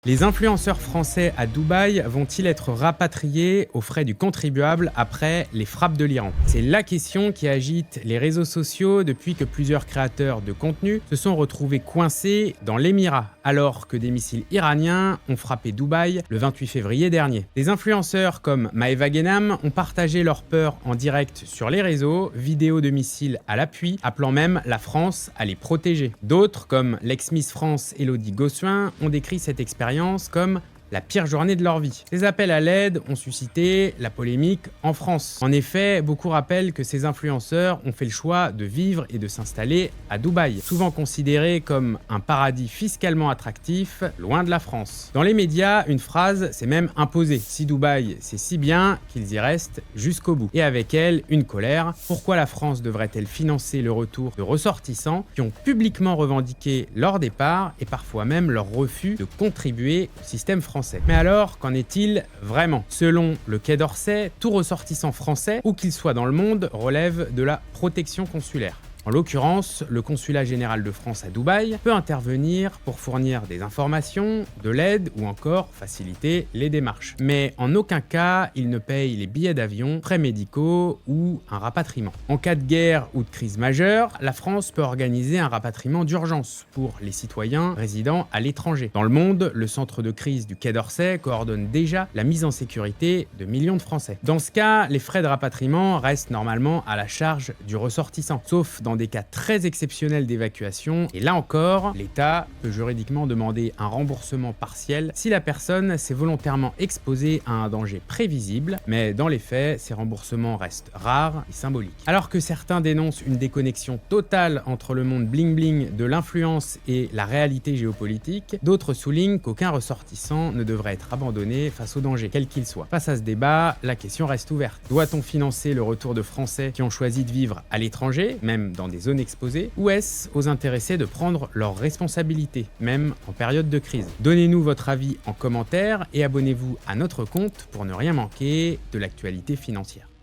Les influenceurs français à Dubaï vont-ils être rapatriés aux frais du contribuable après les frappes de l'Iran? C'est la question qui agite les réseaux sociaux depuis que plusieurs créateurs de contenu se sont retrouvés coincés dans l'Émirat, alors que des missiles iraniens ont frappé Dubaï le 28 février dernier. Des influenceurs comme Maeva Genam ont partagé leur peur en direct sur les réseaux, vidéos de missiles à l'appui, appelant même la France à les protéger. D'autres, comme l'ex-Miss France Élodie Gossuin, ont décrit cette expérience comme la pire journée de leur vie. Ces appels à l'aide ont suscité la polémique en France. En effet, beaucoup rappellent que ces influenceurs ont fait le choix de vivre et de s'installer à Dubaï, souvent considéré comme un paradis fiscalement attractif, loin de la France. Dans les médias, une phrase s'est même imposée. Si Dubaï, c'est si bien qu'ils y restent jusqu'au bout. Et avec elle, une colère. Pourquoi la France devrait-elle financer le retour de ressortissants qui ont publiquement revendiqué leur départ et parfois même leur refus de contribuer au système français? Mais alors, qu'en est-il vraiment? Selon le Quai d'Orsay, tout ressortissant français, où qu'il soit dans le monde, relève de la protection consulaire. En l'occurrence, le consulat général de France à Dubaï peut intervenir pour fournir des informations, de l'aide ou encore faciliter les démarches. Mais en aucun cas, il ne paye les billets d'avion, frais médicaux ou un rapatriement. En cas de guerre ou de crise majeure, la France peut organiser un rapatriement d'urgence pour les citoyens résidant à l'étranger. Dans le monde, le centre de crise du Quai d'Orsay coordonne déjà la mise en sécurité de millions de Français. Dans ce cas, les frais de rapatriement restent normalement à la charge du ressortissant, sauf dans des cas très exceptionnels d'évacuation, et là encore, l'État peut juridiquement demander un remboursement partiel si la personne s'est volontairement exposée à un danger prévisible, mais dans les faits, ces remboursements restent rares et symboliques. Alors que certains dénoncent une déconnexion totale entre le monde bling-bling de l'influence et la réalité géopolitique, d'autres soulignent qu'aucun ressortissant ne devrait être abandonné face au danger, quel qu'il soit. Face à ce débat, la question reste ouverte. Doit-on financer le retour de Français qui ont choisi de vivre à l'étranger, même dans des zones exposées, ou est-ce aux intéressés de prendre leurs responsabilités, même en période de crise? Donnez-nous votre avis en commentaire et abonnez-vous à notre compte pour ne rien manquer de l'actualité financière.